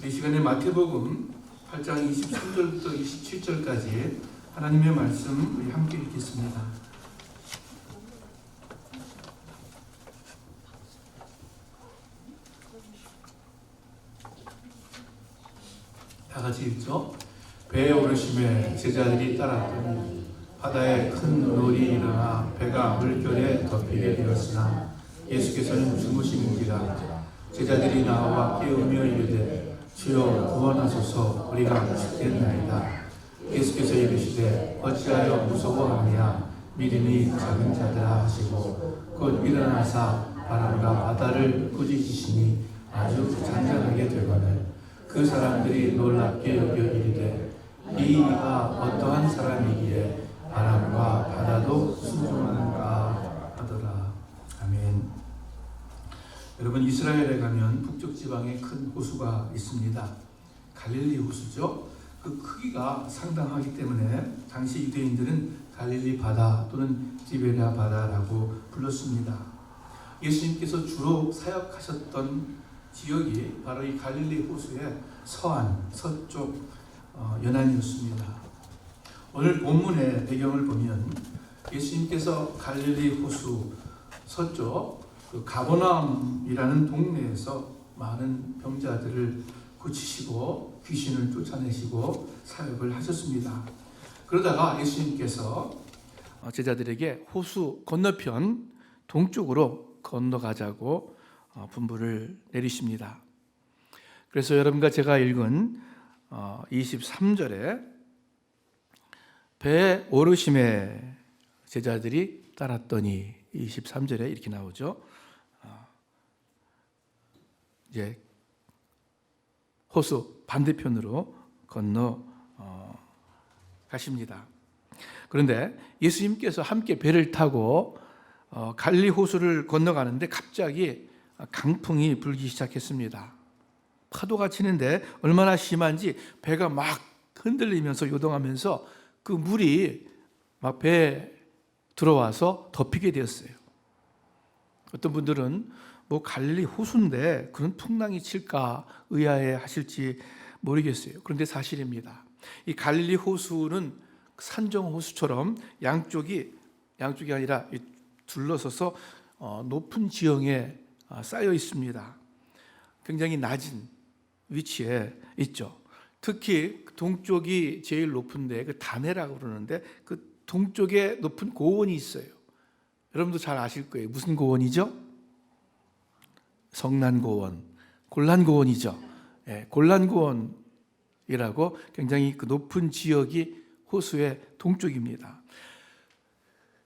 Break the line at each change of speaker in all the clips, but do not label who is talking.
이 시간에 마태복음 8장 23절부터 27절까지 하나님의 말씀 우리 함께 읽겠습니다. 다 같이 읽죠. 배에 오르심에 제자들이 따랐더니 바다에 큰 놀이 일어나 배가 물결에 덮이게 되었으나 예수께서는 주무시니라. 제자들이 나와 깨우며 이르되 주여 구원하소서 우리가 죽겠나이다. 예수께서 이르시되 어찌하여 무서워하느냐 믿음이 작은 자들아 하시고 곧 일어나사 바람과 바다를 꾸짖으시니 아주 잔잔하게 되거늘 그 사람들이 놀랍게 여겨 이르되 이가 어떠한 사람이기에 바람과 바다도 순종하는가 하더라. 아멘. 여러분, 이스라엘에 가면 북쪽 지방에 큰 호수가 있습니다. 갈릴리 호수죠. 그 크기가 상당하기 때문에 당시 유대인들은 갈릴리 바다 또는 디베랴 바다라고 불렀습니다. 예수님께서 주로 사역하셨던 지역이 바로 이 갈릴리 호수의 서안, 서쪽 연안이었습니다. 오늘 본문의 배경을 보면 예수님께서 갈릴리 호수 서쪽 그 가버나움이라는 동네에서 많은 병자들을 고치시고 귀신을 쫓아내시고 사역을 하셨습니다. 그러다가 예수님께서 제자들에게 호수 건너편 동쪽으로 건너가자고 분부를 내리십니다. 그래서 여러분과 제가 읽은 23절에 배에 오르심에 제자들이 따랐더니 23절에 이렇게 나오죠. 이제 호수 반대편으로 건너 가십니다. 그런데 예수님께서 함께 배를 타고 갈릴리 호수를 건너가는데 갑자기 강풍이 불기 시작했습니다. 파도가 치는데 얼마나 심한지 배가 막 흔들리면서 요동하면서 그 물이 막 배에 들어와서 덮이게 되었어요. 어떤 분들은 뭐 갈릴리 호수인데 그런 풍랑이 칠까 의아해 하실지 모르겠어요. 그런데 사실입니다. 이 갈릴리 호수는 산정 호수처럼 양쪽이 아니라 둘러서서 높은 지형에 쌓여 있습니다. 굉장히 낮은 위치에 있죠. 특히 동쪽이 제일 높은데 그 다메라고 그러는데 그 동쪽에 높은 고원이 있어요. 여러분도 잘 아실 거예요. 무슨 고원이죠? 성난고원, 골란고원이죠. 골란고원이라고 굉장히 그 높은 지역이 호수의 동쪽입니다.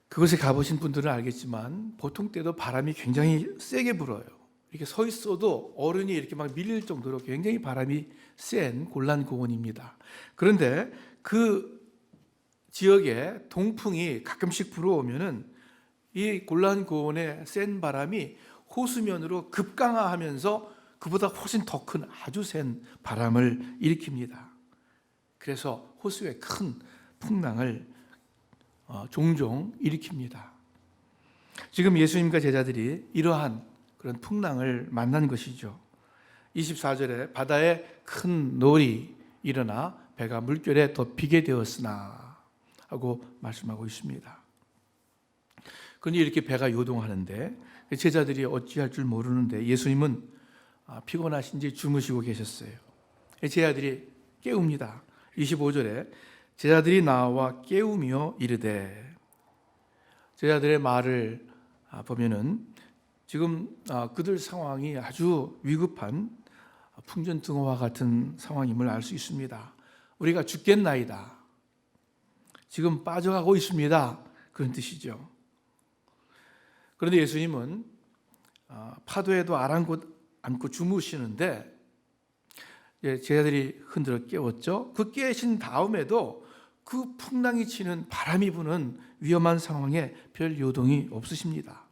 그곳에 가보신 분들은 알겠지만 보통 때도 바람이 굉장히 세게 불어요. 이렇게 서 있어도 어른이 이렇게 막 밀릴 정도로 굉장히 바람이 센 골란고원입니다. 그런데 그 지역에 동풍이 가끔씩 불어오면은 이 골란고원의 센 바람이 호수면으로 급강하하면서 그보다 훨씬 더 큰 아주 센 바람을 일으킵니다. 그래서 호수에 큰 풍랑을 종종 일으킵니다. 지금 예수님과 제자들이 이러한 그런 풍랑을 만난 것이죠. 24절에 바다에 큰 놀이 일어나 배가 물결에 덮이게 되었으나 하고 말씀하고 있습니다. 그런데 이렇게 배가 요동하는데 제자들이 어찌할 줄 모르는데 예수님은 피곤하신지 주무시고 계셨어요. 제자들이 깨웁니다. 25절에 제자들이 나와 깨우며 이르되, 제자들의 말을 보면은 지금 그들 상황이 아주 위급한 풍전등화와 같은 상황임을 알 수 있습니다. 우리가 죽겠나이다. 지금 빠져가고 있습니다. 그런 뜻이죠. 그런데 예수님은 파도에도 안고 주무시는데 제자들이 흔들어 깨웠죠. 그 깨신 다음에도 그 풍랑이 치는 바람이 부는 위험한 상황에 별 요동이 없으십니다.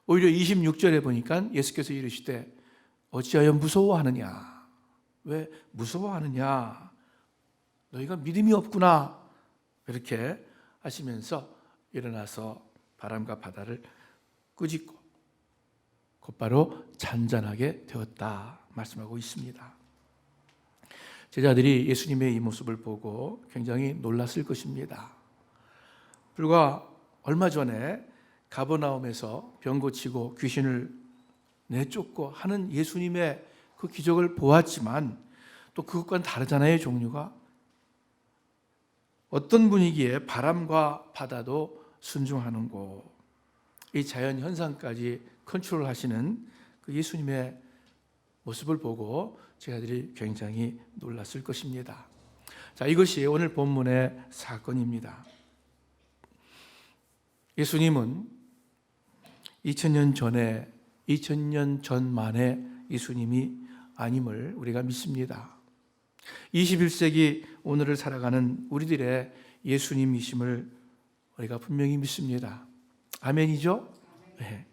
오히려 26절에 보니까 예수께서 이르시되 어찌하여 무서워하느냐? 왜 무서워하느냐? 너희가 믿음이 없구나. 이렇게 하시면서 일어나서 바람과 바다를 꾸짖고 곧바로 잔잔하게 되었다 말씀하고 있습니다. 제자들이 예수님의 이 모습을 보고 굉장히 놀랐을 것입니다. 불과 얼마 전에 가버나움에서 병 고치고 귀신을 내쫓고 하는 예수님의 그 기적을 보았지만 또 그것과는 다르잖아요, 종류가. 어떤 분위기에 바람과 바다도 순종하는 곳, 이 자연 현상까지 컨트롤하시는 그 예수님의 모습을 보고 제자들이 굉장히 놀랐을 것입니다. 자, 이것이 오늘 본문의 사건입니다. 예수님은 2000년 전만의 예수님이 아님을 우리가 믿습니다. 21세기 오늘을 살아가는 우리들의 예수님이심을 우리가 분명히 믿습니다. 아멘이죠? 네.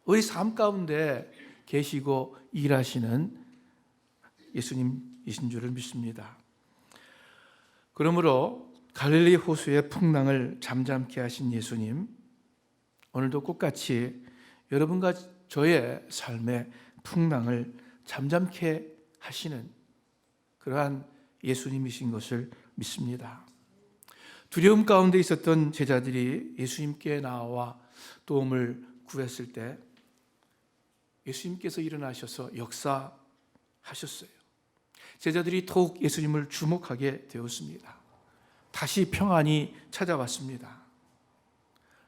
우리 삶 가운데 계시고 일하시는 예수님이신 줄을 믿습니다. 그러므로 갈릴리 호수의 풍랑을 잠잠케 하신 예수님, 오늘도 똑같이 여러분과 저의 삶의 풍랑을 잠잠케 하시는 그러한 예수님이신 것을 믿습니다. 두려움 가운데 있었던 제자들이 예수님께 나와 도움을 구했을 때 예수님께서 일어나셔서 역사하셨어요. 제자들이 더욱 예수님을 주목하게 되었습니다. 다시 평안이 찾아왔습니다.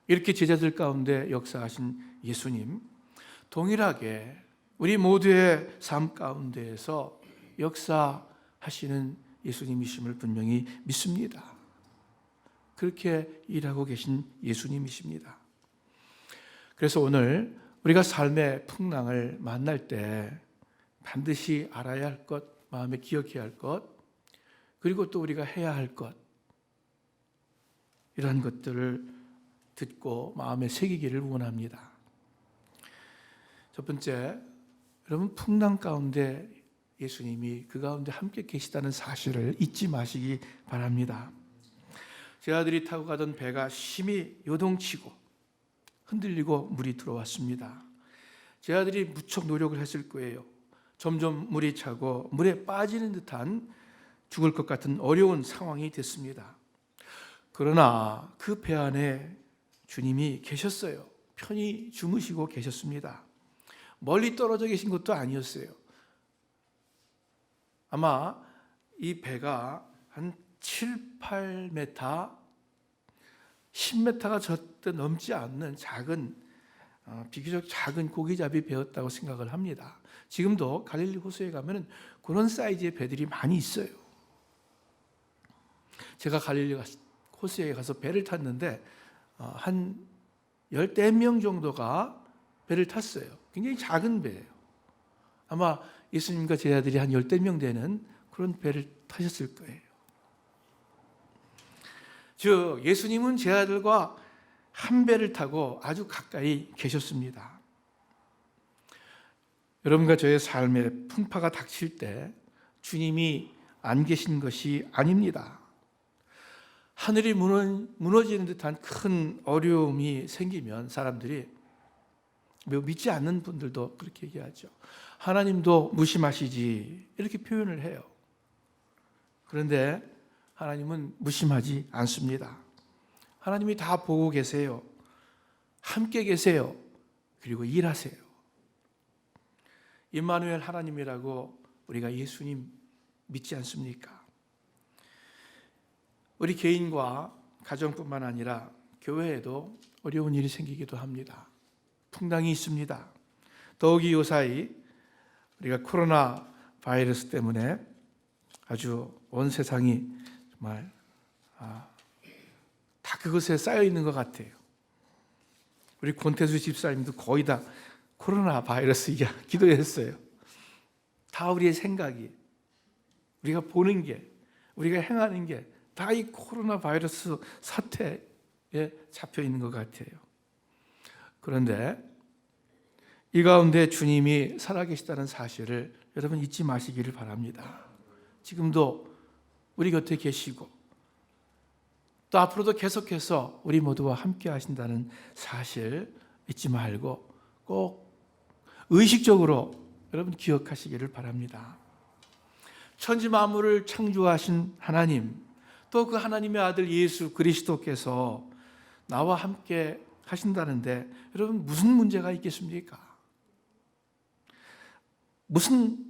이렇게 제자들 가운데 역사하신 예수님, 동일하게 우리 모두의 삶 가운데에서 역사하시는 예수님이심을 분명히 믿습니다. 그렇게 일하고 계신 예수님이십니다. 그래서 오늘 우리가 삶의 풍랑을 만날 때 반드시 알아야 할 것, 마음에 기억해야 할 것, 그리고 또 우리가 해야 할 것, 이러한 것들을 듣고 마음에 새기기를 원합니다. 첫 번째, 여러분 풍랑 가운데 예수님이 그 가운데 함께 계시다는 사실을 잊지 마시기 바랍니다. 제자들이 타고 가던 배가 심히 요동치고 흔들리고 물이 들어왔습니다. 제자들이 무척 노력을 했을 거예요. 점점 물이 차고 물에 빠지는 듯한 죽을 것 같은 어려운 상황이 됐습니다. 그러나 그 배 안에 주님이 계셨어요. 편히 주무시고 계셨습니다. 멀리 떨어져 계신 것도 아니었어요. 아마 이 배가 한 7, 8m, 10m가 절대 넘지 않는 작은, 비교적 작은 고기잡이 배였다고 생각을 합니다. 지금도 갈릴리 호수에 가면 그런 사이즈의 배들이 많이 있어요. 제가 갈릴리 호수에 가서 배를 탔는데 한 14명 정도가 배를 탔어요. 굉장히 작은 배예요. 아마 예수님과 제자들이 한 14명 되는 그런 배를 타셨을 거예요. 즉 예수님은 제자들과 한 배를 타고 아주 가까이 계셨습니다. 여러분과 저의 삶에 풍파가 닥칠 때 주님이 안 계신 것이 아닙니다. 하늘이 무너지는 듯한 큰 어려움이 생기면 사람들이, 매우 믿지 않는 분들도 그렇게 얘기하죠. 하나님도 무심하시지, 이렇게 표현을 해요. 그런데 하나님은 무심하지 않습니다. 하나님이 다 보고 계세요. 함께 계세요. 그리고 일하세요. 임마누엘 하나님이라고 우리가 예수님 믿지 않습니까? 우리 개인과 가정뿐만 아니라 교회에도 어려운 일이 생기기도 합니다. 풍랑이 있습니다. 더욱이 요사이 우리가 코로나 바이러스 때문에 아주 온 세상이 정말 다 그것에 쌓여 있는 것 같아요. 우리 권태수 집사님도 거의 다 코로나 바이러스 기도했어요. 다 우리의 생각이, 우리가 보는 게, 우리가 행하는 게 다 이 코로나 바이러스 사태에 잡혀 있는 것 같아요. 그런데 이 가운데 주님이 살아계시다는 사실을 여러분 잊지 마시기를 바랍니다. 지금도 우리 곁에 계시고 또 앞으로도 계속해서 우리 모두와 함께 하신다는 사실 잊지 말고 꼭 의식적으로 여러분 기억하시기를 바랍니다. 천지 만물을 창조하신 하나님, 또 그 하나님의 아들 예수 그리스도께서 나와 함께 하신다는데 여러분 무슨 문제가 있겠습니까? 무슨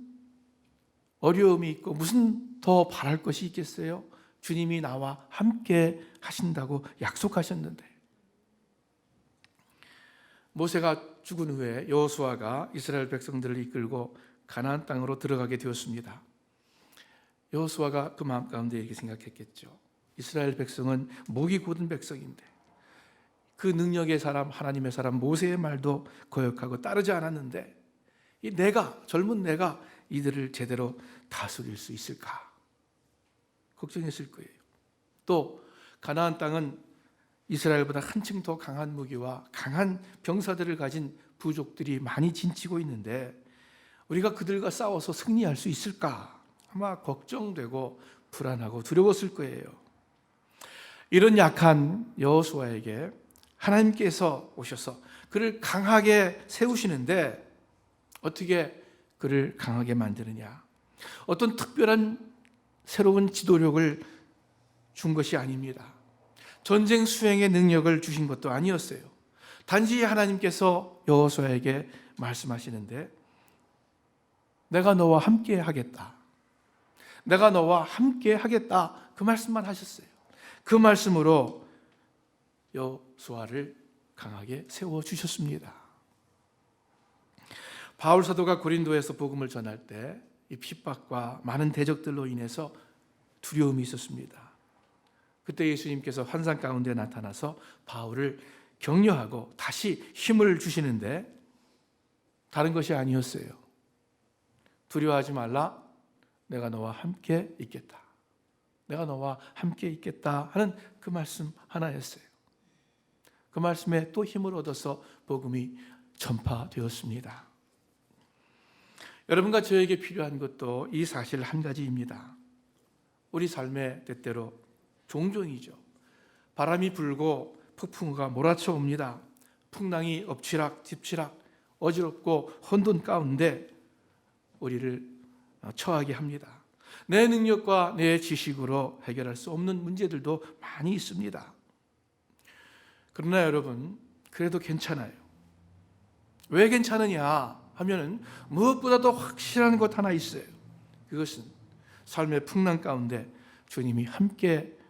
어려움이 있고 무슨 더 바랄 것이 있겠어요? 주님이 나와 함께 하신다고 약속하셨는데. 모세가 죽은 후에 여호수아가 이스라엘 백성들을 이끌고 가나안 땅으로 들어가게 되었습니다. 여호수아가 그 마음 가운데 이렇게 생각했겠죠. 이스라엘 백성은 목이 곧은 백성인데 그 능력의 사람, 하나님의 사람 모세의 말도 거역하고 따르지 않았는데 이 젊은 내가 이들을 제대로 다스릴 수 있을까 걱정했을 거예요. 또 가나안 땅은 이스라엘보다 한층 더 강한 무기와 강한 병사들을 가진 부족들이 많이 진치고 있는데 우리가 그들과 싸워서 승리할 수 있을까 아마 걱정되고 불안하고 두려웠을 거예요. 이런 약한 여호수아에게 하나님께서 오셔서 그를 강하게 세우시는데 어떻게 그를 강하게 만드느냐? 어떤 특별한 새로운 지도력을 준 것이 아닙니다. 전쟁 수행의 능력을 주신 것도 아니었어요. 단지 하나님께서 여호수아에게 말씀하시는데 내가 너와 함께 하겠다. 내가 너와 함께 하겠다. 그 말씀만 하셨어요. 그 말씀으로 여호수아를 강하게 세워주셨습니다. 바울 사도가 고린도에서 복음을 전할 때 이 핍박과 많은 대적들로 인해서 두려움이 있었습니다. 그때 예수님께서 환상 가운데 나타나서 바울을 격려하고 다시 힘을 주시는데 다른 것이 아니었어요. 두려워하지 말라. 내가 너와 함께 있겠다. 내가 너와 함께 있겠다 하는 그 말씀 하나였어요. 그 말씀에 또 힘을 얻어서 복음이 전파되었습니다. 여러분과 저에게 필요한 것도 이 사실 한 가지입니다. 우리 삶의 때때로 종종이죠. 바람이 불고 폭풍우가 몰아쳐 옵니다. 풍랑이 엎치락 뒤치락 어지럽고 혼돈 가운데 우리를 처하게 합니다. 내 능력과 내 지식으로 해결할 수 없는 문제들도 많이 있습니다. 그러나 여러분, 그래도 괜찮아요. 왜 괜찮으냐 하면은 무엇보다도 확실한 것 하나 있어요. 그것은 삶의 풍랑 가운데 주님이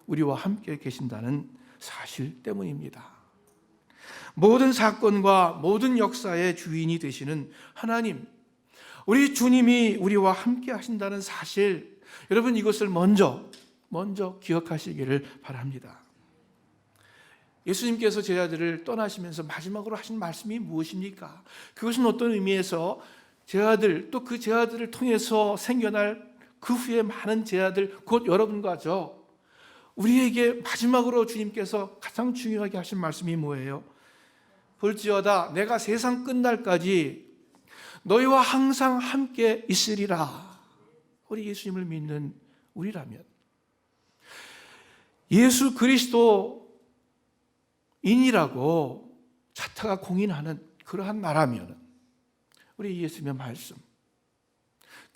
우리와 함께 계신다는 사실 때문입니다. 모든 사건과 모든 역사의 주인이 되시는 하나님, 우리 주님이 우리와 함께 하신다는 사실, 여러분 이것을 먼저 기억하시기를 바랍니다. 예수님께서 제자들을 떠나시면서 마지막으로 하신 말씀이 무엇입니까? 그것은 어떤 의미에서 제자들 또 그 제자들을 통해서 생겨날 그 후에 많은 제자들 곧 여러분과 저 우리에게 마지막으로 주님께서 가장 중요하게 하신 말씀이 뭐예요? 볼지어다 내가 세상 끝날까지 너희와 항상 함께 있으리라. 우리 예수님을 믿는 우리라면 예수 그리스도 인이라고 자타가 공인하는 그러한 나라면 우리 예수님의 말씀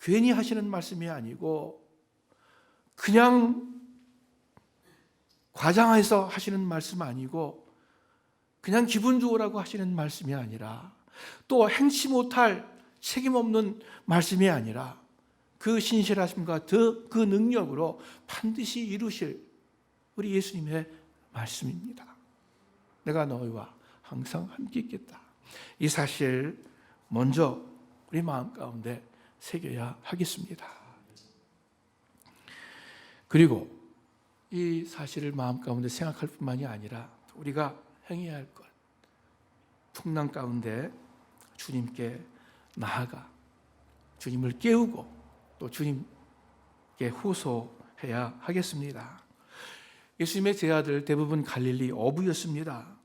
괜히 하시는 말씀이 아니고 그냥 과장해서 하시는 말씀 아니고 그냥 기분 좋으라고 하시는 말씀이 아니라 또 행치 못할 책임 없는 말씀이 아니라 그 신실하심과 그 능력으로 반드시 이루실 우리 예수님의 말씀입니다. 내가 너희와 항상 함께 있겠다. 이 사실 먼저 우리 마음 가운데 새겨야 하겠습니다. 그리고 이 사실을 마음 가운데 생각할 뿐만이 아니라 우리가 행해야 할 것, 풍랑 가운데 주님께 나아가 주님을 깨우고 또 주님께 호소해야 하겠습니다. 예수님의 제자들 대부분 갈릴리 어부였습니다.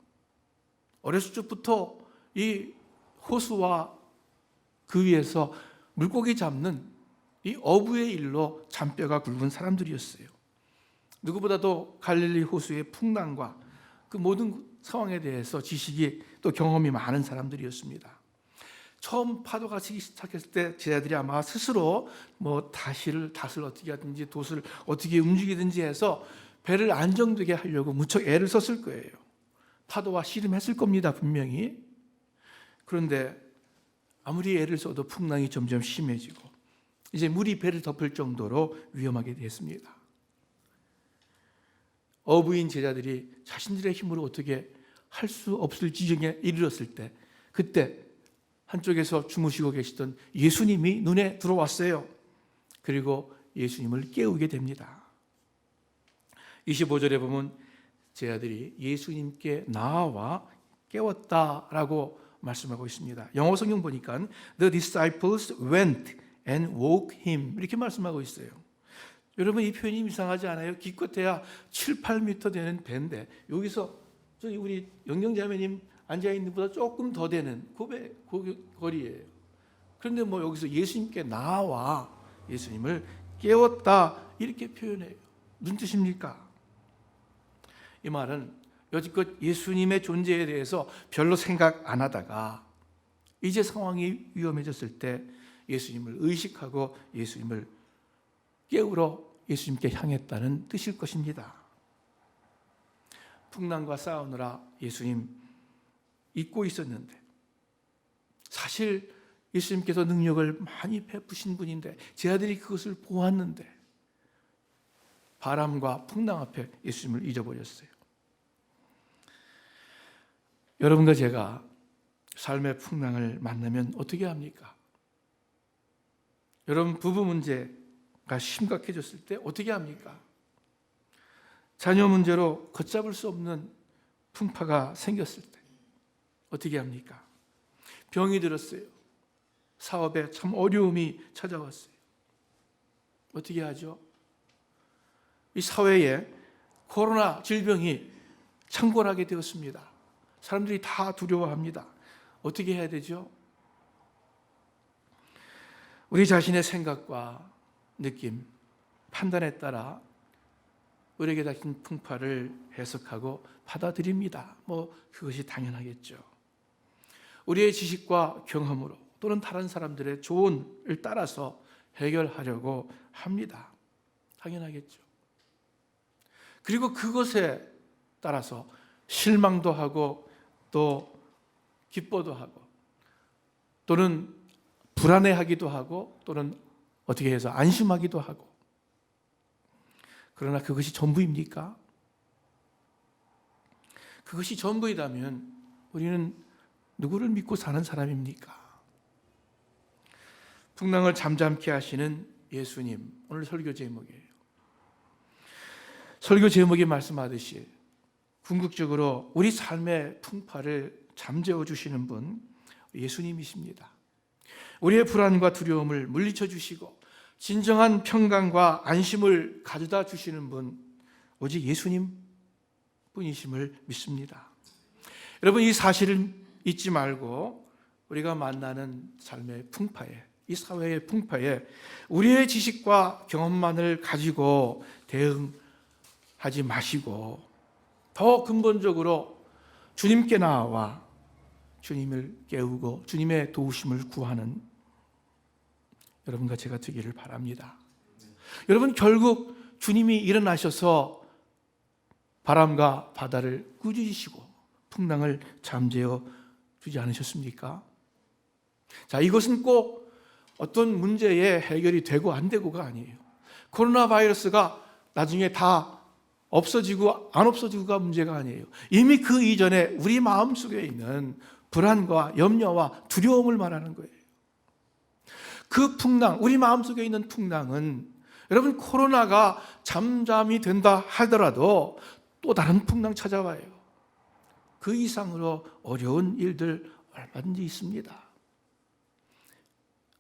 어렸을 적부터 이 호수와 그 위에서 물고기 잡는 이 어부의 일로 잔뼈가 굵은 사람들이었어요. 누구보다도 갈릴리 호수의 풍랑과 그 모든 상황에 대해서 지식이 또 경험이 많은 사람들이었습니다. 처음 파도가 치기 시작했을 때 제자들이 아마 스스로 뭐 닷을 어떻게 하든지 돛을 어떻게 움직이든지 해서 배를 안정되게 하려고 무척 애를 썼을 거예요. 파도와 씨름했을 겁니다, 분명히. 그런데 아무리 애를 써도 풍랑이 점점 심해지고 이제 물이 배를 덮을 정도로 위험하게 됐습니다. 어부인 제자들이 자신들의 힘으로 어떻게 할 수 없을 지경에 이르렀을 때, 그때 한쪽에서 주무시고 계시던 예수님이 눈에 들어왔어요. 그리고 예수님을 깨우게 됩니다. 25절에 보면 제자들이 예수님께 나와 깨웠다라고 말씀하고 있습니다. 영어 성경 보니까 The disciples went and woke him 이렇게 말씀하고 있어요. 여러분, 이 표현이 이상하지 않아요? 기껏해야 7, 8m 되는 배인데 여기서 저기 우리 영경자매님 앉아있는 것보다 조금 더 되는 그 거리예요. 그런데 뭐 여기서 예수님께 나와 예수님을 깨웠다 이렇게 표현해요. 무슨 뜻입니까? 이 말은 여지껏 예수님의 존재에 대해서 별로 생각 안 하다가 이제 상황이 위험해졌을 때 예수님을 의식하고 예수님을 깨우러 예수님께 향했다는 뜻일 것입니다. 풍랑과 싸우느라 예수님 잊고 있었는데, 사실 예수님께서 능력을 많이 베푸신 분인데 제자들이 그것을 보았는데 바람과 풍랑 앞에 예수님을 잊어버렸어요. 여러분과 제가 삶의 풍랑을 만나면 어떻게 합니까? 여러분, 부부 문제가 심각해졌을 때 어떻게 합니까? 자녀 문제로 걷잡을 수 없는 풍파가 생겼을 때 어떻게 합니까? 병이 들었어요. 사업에 참 어려움이 찾아왔어요. 어떻게 하죠? 이 사회에 코로나 질병이 창궐하게 되었습니다. 사람들이 다 두려워합니다. 어떻게 해야 되죠? 우리 자신의 생각과 느낌, 판단에 따라 우리에게 닥친 풍파를 해석하고 받아들입니다. 뭐 그것이 당연하겠죠. 우리의 지식과 경험으로 또는 다른 사람들의 조언을 따라서 해결하려고 합니다. 당연하겠죠. 그리고 그것에 따라서 실망도 하고 또 기뻐도 하고 또는 불안해하기도 하고 또는 어떻게 해서 안심하기도 하고. 그러나 그것이 전부입니까? 그것이 전부이다면 우리는 누구를 믿고 사는 사람입니까? 풍랑을 잠잠케 하시는 예수님, 오늘 설교 제목이에요. 설교 제목이 말씀하듯이 궁극적으로 우리 삶의 풍파를 잠재워 주시는 분 예수님이십니다. 우리의 불안과 두려움을 물리쳐 주시고 진정한 평강과 안심을 가져다 주시는 분 오직 예수님 뿐이심을 믿습니다. 여러분, 이 사실을 잊지 말고 우리가 만나는 삶의 풍파에, 이 사회의 풍파에 우리의 지식과 경험만을 가지고 대응하지 마시고 더 근본적으로 주님께 나와 주님을 깨우고 주님의 도우심을 구하는 여러분과 제가 되기를 바랍니다. 여러분, 결국 주님이 일어나셔서 바람과 바다를 꾸짖으시고 풍랑을 잠재워 주지 않으셨습니까? 자, 이것은 꼭 어떤 문제의 해결이 되고 안 되고가 아니에요. 코로나 바이러스가 나중에 다 없어지고 안 없어지고가 문제가 아니에요. 이미 그 이전에 우리 마음속에 있는 불안과 염려와 두려움을 말하는 거예요. 그 풍랑, 우리 마음속에 있는 풍랑은 여러분, 코로나가 잠잠이 된다 하더라도 또 다른 풍랑 찾아와요. 그 이상으로 어려운 일들 얼마든지 있습니다.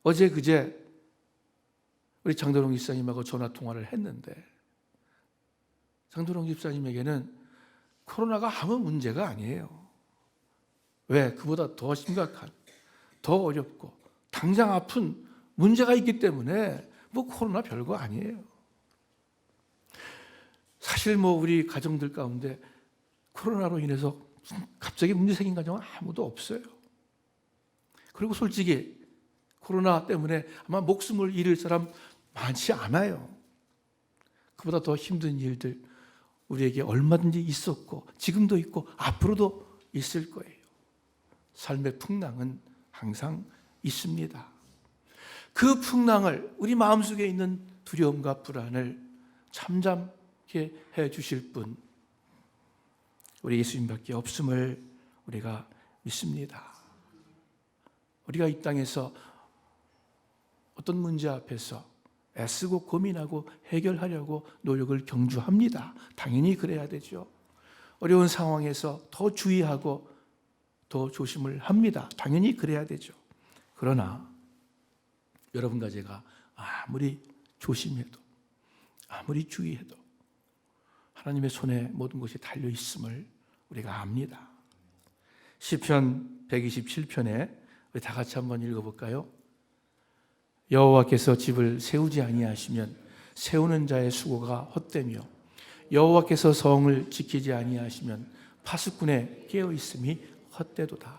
어제 그제 우리 장도롱 집사님하고 전화 통화를 했는데 장도롱 집사님에게는 코로나가 아무 문제가 아니에요. 왜? 그보다 더 심각한, 더 어렵고 당장 아픈 문제가 있기 때문에 뭐 코로나 별거 아니에요. 사실 뭐 우리 가정들 가운데 코로나로 인해서 갑자기 문제 생긴 가정은 아무도 없어요. 그리고 솔직히 코로나 때문에 아마 목숨을 잃을 사람 많지 않아요. 그보다 더 힘든 일들 우리에게 얼마든지 있었고 지금도 있고 앞으로도 있을 거예요. 삶의 풍랑은 항상 있습니다. 그 풍랑을, 우리 마음속에 있는 두려움과 불안을 잠잠케 해 주실 분, 우리 예수님밖에 없음을 우리가 믿습니다. 우리가 이 땅에서 어떤 문제 앞에서 애쓰고 고민하고 해결하려고 노력을 경주합니다. 당연히 그래야 되죠. 어려운 상황에서 더 주의하고 더 조심을 합니다. 당연히 그래야 되죠. 그러나 여러분과 제가 아무리 조심해도 아무리 주의해도 하나님의 손에 모든 것이 달려 있음을 우리가 압니다. 시편 127편에 우리 다 같이 한번 읽어볼까요? 여호와께서 집을 세우지 아니하시면 세우는 자의 수고가 헛되며 여호와께서 성을 지키지 아니하시면 파수꾼의 깨어 있음이 헛되도다.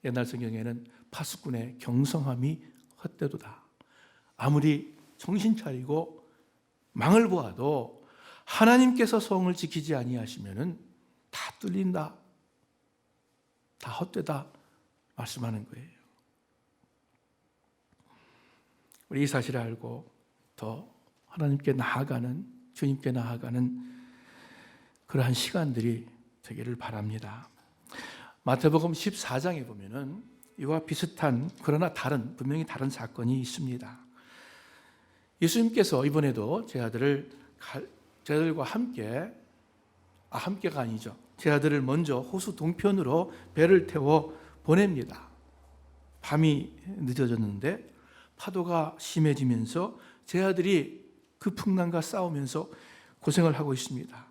옛날 성경에는 파수꾼의 경성함이 헛되도다. 아무리 정신 차리고 망을 보아도 하나님께서 성을 지키지 아니하시면은 다 뚫린다, 다 헛되다 말씀하는 거예요. 우리 이 사실을 알고 더 하나님께 나아가는, 주님께 나아가는 그러한 시간들이 되기를 바랍니다. 마태복음 14장에 보면은 이와 비슷한 그러나 분명히 다른 사건이 있습니다. 예수님께서 이번에도 제 아들과 함께가 아니죠. 제 아들을 먼저 호수 동편으로 배를 태워 보냅니다. 밤이 늦어졌는데 파도가 심해지면서 제 아들이 그 풍랑과 싸우면서 고생을 하고 있습니다.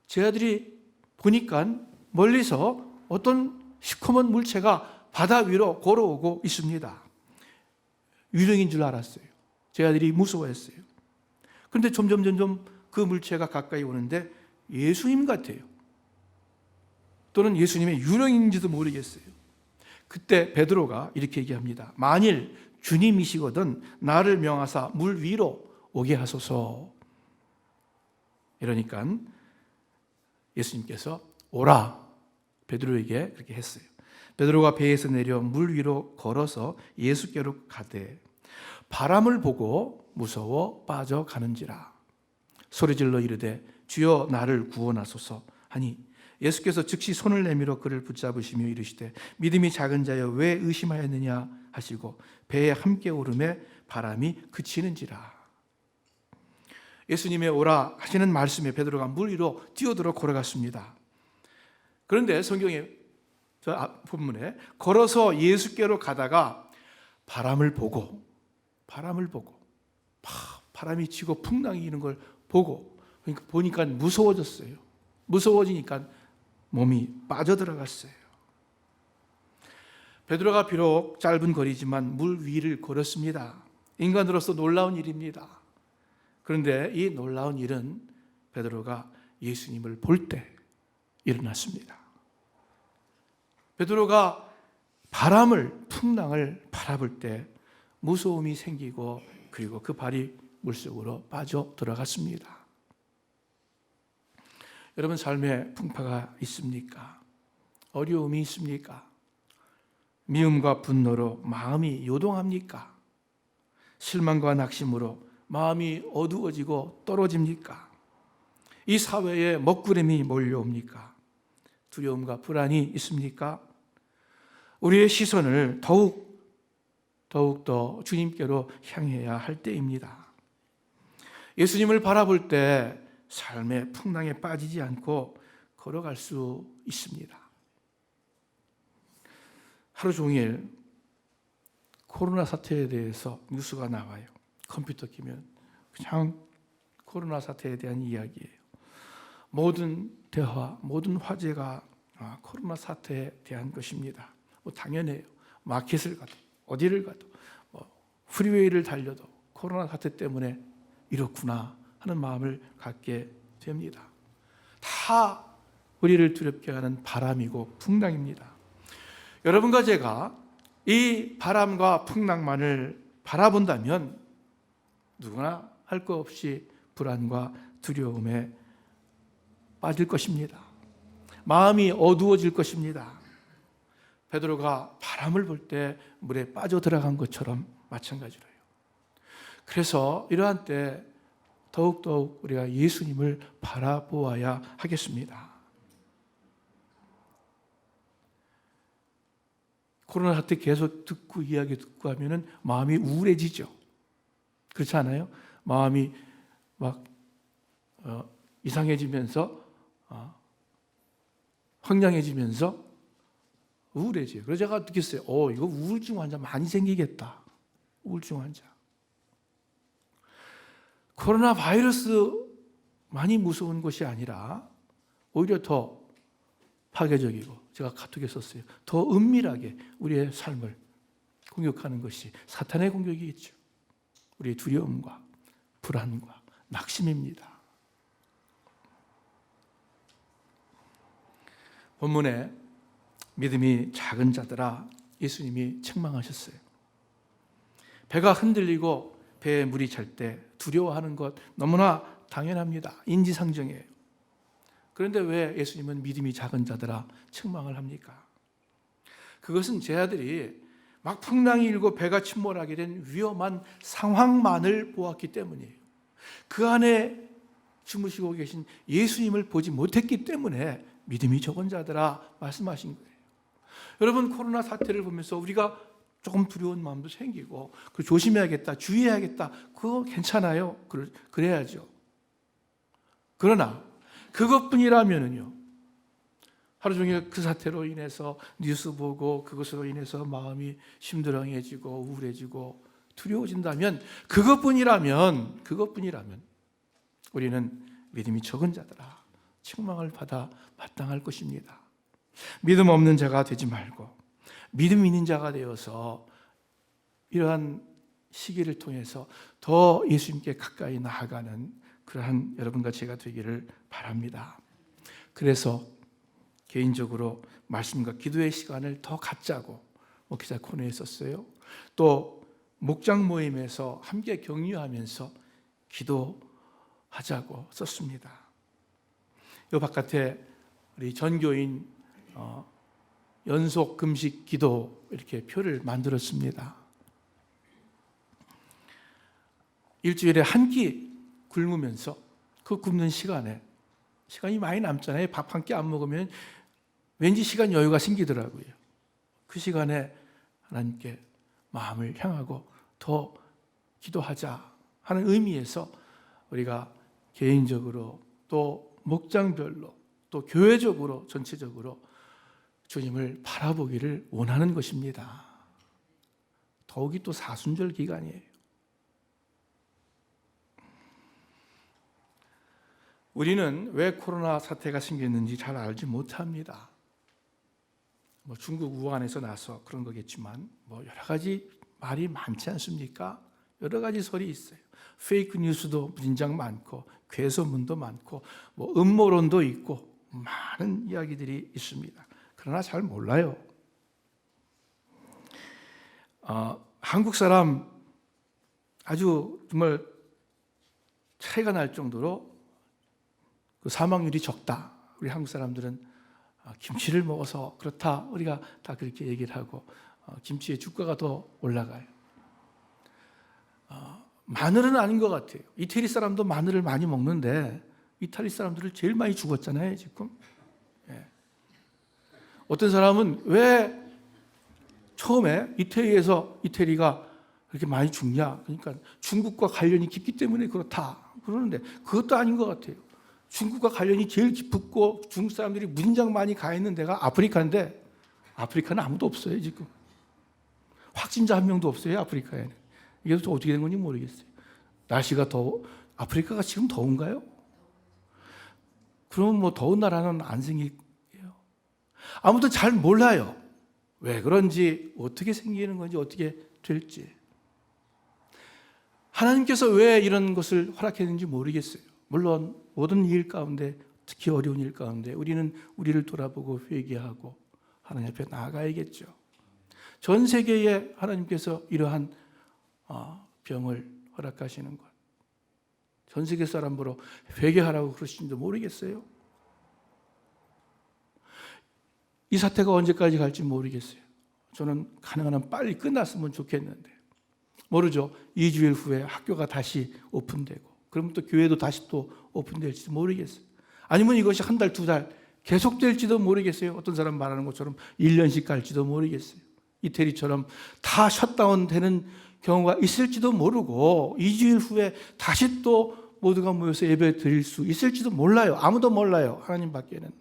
제 아들이 보니까 멀리서 어떤 시커먼 물체가 바다 위로 걸어오고 있습니다. 유령인 줄 알았어요. 제 아들이 무서워했어요. 그런데 점점 그 물체가 가까이 오는데 예수님 같아요. 또는 예수님의 유령인지도 모르겠어요. 그때 베드로가 이렇게 얘기합니다. 만일 주님이시거든 나를 명하사 물 위로 오게 하소서. 이러니까 예수님께서 오라 베드로에게 그렇게 했어요. 베드로가 배에서 내려 물 위로 걸어서 예수께로 가되 바람을 보고 무서워 빠져가는지라. 소리질러 이르되 주여 나를 구원하소서 하니 예수께서 즉시 손을 내밀어 그를 붙잡으시며 이르시되 믿음이 작은 자여 왜 의심하였느냐 하시고 배에 함께 오르매 바람이 그치는지라. 예수님의 오라 하시는 말씀에 베드로가 물 위로 뛰어들어 걸어갔습니다. 그런데 성경의 저 본문에 걸어서 예수께로 가다가 바람을 보고 바람이 치고 풍랑이 이는 걸 보니까 무서워졌어요. 무서워지니까 몸이 빠져들어갔어요. 베드로가 비록 짧은 거리지만 물 위를 걸었습니다. 인간으로서 놀라운 일입니다. 그런데 이 놀라운 일은 베드로가 예수님을 볼 때 일어났습니다. 베드로가 풍랑을 바라볼 때 무서움이 생기고 그리고 그 발이 물속으로 빠져 들어갔습니다. 여러분 삶에 풍파가 있습니까? 어려움이 있습니까? 미움과 분노로 마음이 요동합니까? 실망과 낙심으로 마음이 어두워지고 떨어집니까? 이 사회에 먹구름이 몰려옵니까? 두려움과 불안이 있습니까? 우리의 시선을 더욱더 주님께로 향해야 할 때입니다. 예수님을 바라볼 때 삶의 풍랑에 빠지지 않고 걸어갈 수 있습니다. 하루 종일 코로나 사태에 대해서 뉴스가 나와요. 컴퓨터 키면 그냥 코로나 사태에 대한 이야기예요. 모든 대화, 모든 화제가 코로나 사태에 대한 것입니다. 당연해요. 마켓을 가도 어디를 가도 프리웨이를 달려도 코로나 사태 때문에 이렇구나 하는 마음을 갖게 됩니다. 다 우리를 두렵게 하는 바람이고 풍랑입니다. 여러분과 제가 이 바람과 풍랑만을 바라본다면 누구나 할 것 없이 불안과 두려움에 빠질 것입니다. 마음이 어두워질 것입니다. 베드로가 바람을 볼 때 물에 빠져들어간 것처럼 마찬가지로요. 그래서 이러한 때 더욱더욱 우리가 예수님을 바라보아야 하겠습니다. 코로나 사태 계속 듣고 이야기 듣고 하면은 마음이 우울해지죠. 그렇지 않아요? 마음이 막 이상해지면서 황량해지면서 우울해져요. 그래서 제가 느꼈어요. 이거 우울증 환자 많이 생기겠다. 우울증 환자. 코로나 바이러스만이 무서운 것이 아니라 오히려 더 파괴적이고, 제가 카톡에 썼어요. 더 은밀하게 우리의 삶을 공격하는 것이 사탄의 공격이 있죠. 우리의 두려움과 불안과 낙심입니다. 본문에 믿음이 작은 자들아 예수님이 책망하셨어요. 배가 흔들리고 배에 물이 찰 때 두려워하는 것 너무나 당연합니다. 인지상정이에요. 그런데 왜 예수님은 믿음이 작은 자들아 책망을 합니까? 그것은 제 아들이 막 풍랑이 일고 배가 침몰하게 된 위험한 상황만을 보았기 때문이에요. 그 안에 주무시고 계신 예수님을 보지 못했기 때문에 믿음이 적은 자들아 말씀하신 거예요. 여러분, 코로나 사태를 보면서 우리가 조금 두려운 마음도 생기고 조심해야겠다, 주의해야겠다, 그거 괜찮아요. 그래야죠. 그러나 그것뿐이라면은요, 하루 종일 그 사태로 인해서 뉴스 보고 그것으로 인해서 마음이 심드렁해지고 우울해지고 두려워진다면, 그것뿐이라면 우리는 믿음이 적은 자들아 책망을 받아 마땅할 것입니다. 믿음 없는 자가 되지 말고 믿음 있는 자가 되어서 이러한 시기를 통해서 더 예수님께 가까이 나아가는 그러한 여러분과 제가 되기를 바랍니다. 그래서 개인적으로 말씀과 기도의 시간을 더 갖자고 목회자 코너에 썼어요. 또 목장 모임에서 함께 격려하면서 기도하자고 썼습니다. 이 바깥에 우리 전교인 연속 금식 기도 이렇게 표를 만들었습니다. 일주일에 한 끼 굶으면서 그 굶는 시간이 많이 남잖아요. 밥 한 끼 안 먹으면 왠지 시간 여유가 생기더라고요. 그 시간에 하나님께 마음을 향하고 더 기도하자 하는 의미에서 우리가 개인적으로 또 목장별로 또 교회적으로 전체적으로 주님을 바라보기를 원하는 것입니다. 더욱이 또 사순절 기간이에요. 우리는 왜 코로나 사태가 생겼는지 잘 알지 못합니다. 중국 우한에서 나서 그런 거겠지만 여러 가지 말이 많지 않습니까? 여러 가지 설이 있어요. 페이크 뉴스도 진작 많고 괴소문도 많고 음모론도 있고 많은 이야기들이 있습니다. 그러나 잘 몰라요. 한국 사람 아주 정말 차이가 날 정도로 그 사망률이 적다. 우리 한국 사람들은 김치를 먹어서 그렇다. 우리가 다 그렇게 얘기를 하고 김치의 주가가 더 올라가요. 마늘은 아닌 것 같아요. 이태리 사람도 마늘을 많이 먹는데 이태리 사람들을 제일 많이 죽었잖아요, 지금. 어떤 사람은 왜 처음에 이태리가 그렇게 많이 죽냐? 그러니까 중국과 관련이 깊기 때문에 그렇다 그러는데 그것도 아닌 것 같아요. 중국과 관련이 제일 깊고 중국 사람들이 무진장 많이 가 있는 데가 아프리카인데 아프리카는 아무도 없어요, 지금. 확진자 한 명도 없어요, 아프리카에는. 이게 또 어떻게 된 건지 모르겠어요. 날씨가 아프리카가 지금 더운가요? 그럼 더운 나라는 안 생기게요. 아무튼 잘 몰라요. 왜 그런지, 어떻게 생기는 건지, 어떻게 될지. 하나님께서 왜 이런 것을 허락했는지 모르겠어요. 물론 모든 일 가운데, 특히 어려운 일 가운데 우리는 우리를 돌아보고 회개하고 하나님 앞에 나아가야겠죠. 전 세계에 하나님께서 이러한 병을 허락하시는 것, 전 세계 사람 보러 회개하라고 그러신지도 모르겠어요. 이 사태가 언제까지 갈지 모르겠어요. 저는 가능한 한 빨리 끝났으면 좋겠는데 모르죠. 2주일 후에 학교가 다시 오픈되고 그러면 또 교회도 다시 또 오픈될지도 모르겠어요. 아니면 이것이 한 달, 두 달 계속될지도 모르겠어요. 어떤 사람 말하는 것처럼 1년씩 갈지도 모르겠어요. 이태리처럼 다 셧다운 되는 경우가 있을지도 모르고 2주일 후에 다시 또 모두가 모여서 예배 드릴 수 있을지도 몰라요. 아무도 몰라요. 하나님 밖에는.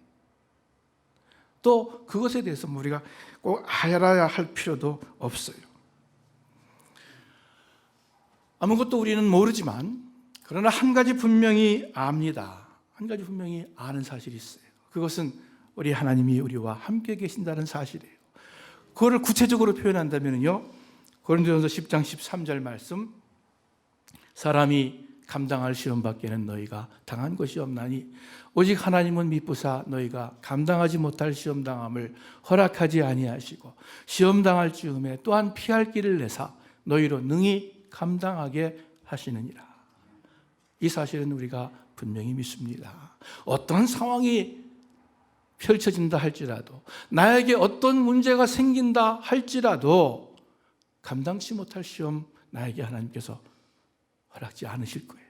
또 그것에 대해서 우리가 꼭 알아야 할 필요도 없어요. 아무것도 우리는 모르지만 그러나 한 가지 분명히 압니다. 한 가지 분명히 아는 사실이 있어요. 그것은 우리 하나님이 우리와 함께 계신다는 사실이에요. 그거를 구체적으로 표현한다면요, 고린도전서 10장 13절 말씀, 사람이 감당할 시험 밖에는 너희가 당한 것이 없나니 오직 하나님은 미쁘사 너희가 감당하지 못할 시험 당함을 허락하지 아니하시고 시험 당할 즈음에 또한 피할 길을 내사 너희로 능히 감당하게 하시느니라. 이 사실은 우리가 분명히 믿습니다. 어떤 상황이 펼쳐진다 할지라도, 나에게 어떤 문제가 생긴다 할지라도 감당치 못할 시험 나에게 하나님께서 허락지 않으실 거예요.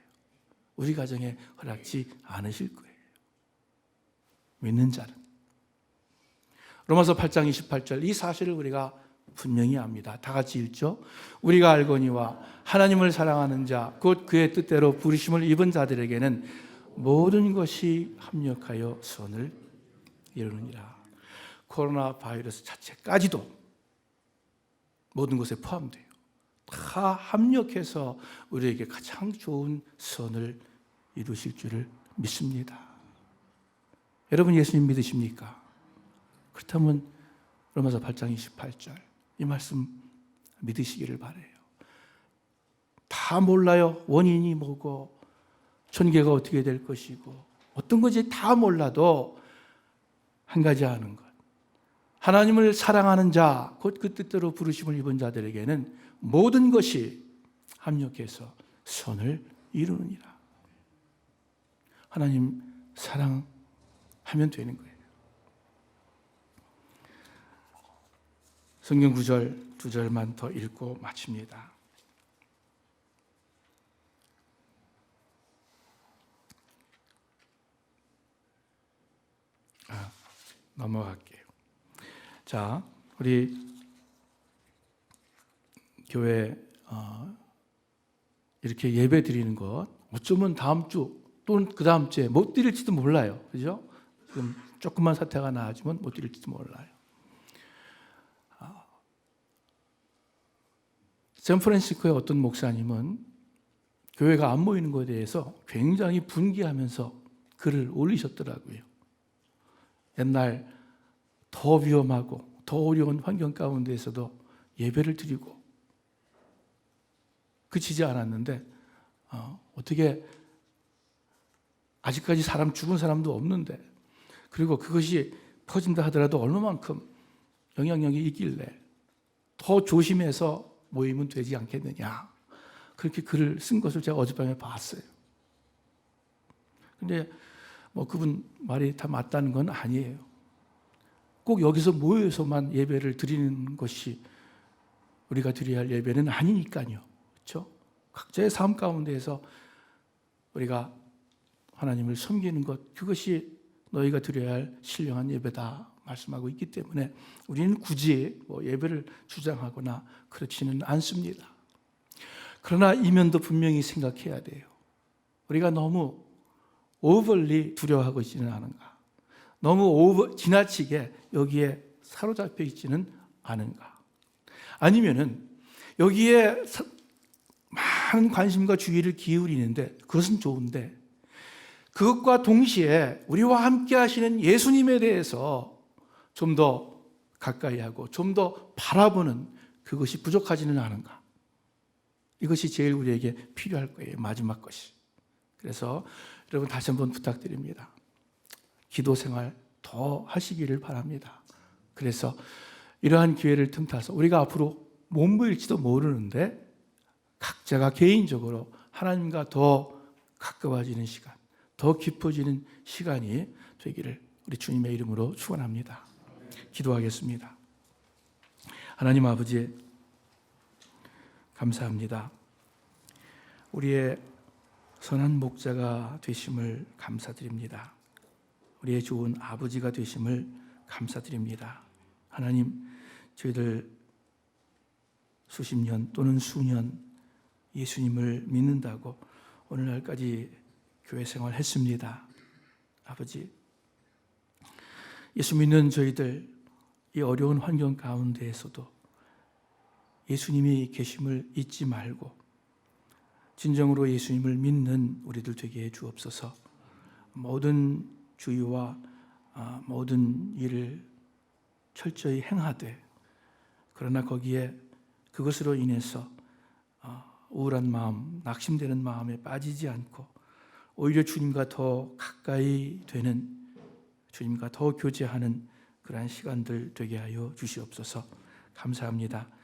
우리 가정에 허락지 않으실 거예요. 믿는 자는. 로마서 8장 28절, 이 사실을 우리가 분명히 압니다. 다 같이 읽죠. 우리가 알거니와 하나님을 사랑하는 자 곧 그의 뜻대로 부르심을 입은 자들에게는 모든 것이 합력하여 선을 이루느니라. 코로나 바이러스 자체까지도 모든 것에 포함돼요. 다 합력해서 우리에게 가장 좋은 선을 이루실 줄을 믿습니다. 여러분 예수님 믿으십니까? 그렇다면 로마서 8장 28절 이 말씀 믿으시기를 바라요. 다 몰라요. 원인이 뭐고 전개가 어떻게 될 것이고 어떤 것이 다 몰라도 한 가지 아는 것, 하나님을 사랑하는 자 곧 그 뜻대로 부르심을 입은 자들에게는 모든 것이 합력해서 선을 이루느니라. 하나님 사랑하면 되는 거예요. 성경 구절 두 절만 더 읽고 마칩니다. 넘어갈게요. 자, 우리 교회 이렇게 예배 드리는 것 어쩌면 다음 주 또는 그 다음 주에 못 드릴지도 몰라요. 그죠? 지금 조금만 사태가 나아지면 못 드릴지도 몰라요. 샌프란시스코의 어떤 목사님은 교회가 안 모이는 것에 대해서 굉장히 분개하면서 글을 올리셨더라고요. 옛날 더 위험하고 더 어려운 환경 가운데에서도 예배를 드리고 그치지 않았는데 어떻게 아직까지 죽은 사람도 없는데 그리고 그것이 퍼진다 하더라도 얼마만큼 영향력이 있길래 더 조심해서 모이면 되지 않겠느냐, 그렇게 글을 쓴 것을 제가 어젯밤에 봤어요. 근데 그분 말이 다 맞다는 건 아니에요. 꼭 여기서 모여서만 예배를 드리는 것이 우리가 드려야 할 예배는 아니니까요. 그렇죠? 각자의 삶 가운데에서 우리가 하나님을 섬기는 것, 그것이 너희가 드려야 할 신령한 예배다 말씀하고 있기 때문에 우리는 굳이 예배를 주장하거나 그렇지는 않습니다. 그러나 이면도 분명히 생각해야 돼요. 우리가 너무 오버리 두려워하고 있지는 않은가? 너무 지나치게 여기에 사로잡혀 있지는 않은가? 아니면은 여기에 많은 관심과 주의를 기울이는데 그것은 좋은데 그것과 동시에 우리와 함께 하시는 예수님에 대해서 좀 더 가까이 하고 좀 더 바라보는 그것이 부족하지는 않은가? 이것이 제일 우리에게 필요할 거예요. 마지막 것이. 그래서 여러분 다시 한번 부탁드립니다. 기도 생활 더 하시기를 바랍니다. 그래서 이러한 기회를 틈타서 우리가 앞으로 못 보일지도 모르는데 각자가 개인적으로 하나님과 더 가까워지는 시간, 더 깊어지는 시간이 되기를 우리 주님의 이름으로 축원합니다. 기도하겠습니다. 하나님 아버지, 감사합니다. 우리의 선한 목자가 되심을 감사드립니다. 우리의 좋은 아버지가 되심을 감사드립니다. 하나님, 저희들 수십 년 또는 수년 예수님을 믿는다고 오늘날까지 교회 생활했습니다. 아버지, 예수 믿는 저희들 이 어려운 환경 가운데에서도 예수님이 계심을 잊지 말고 진정으로 예수님을 믿는 우리들 되게 해 주옵소서. 모든 주의와 모든 일을 철저히 행하되, 그러나 거기에 그것으로 인해서 우울한 마음, 낙심되는 마음에 빠지지 않고 오히려 주님과 더 가까이 되는, 주님과 더 교제하는 그러한 시간들 되게 하여 주시옵소서. 감사합니다.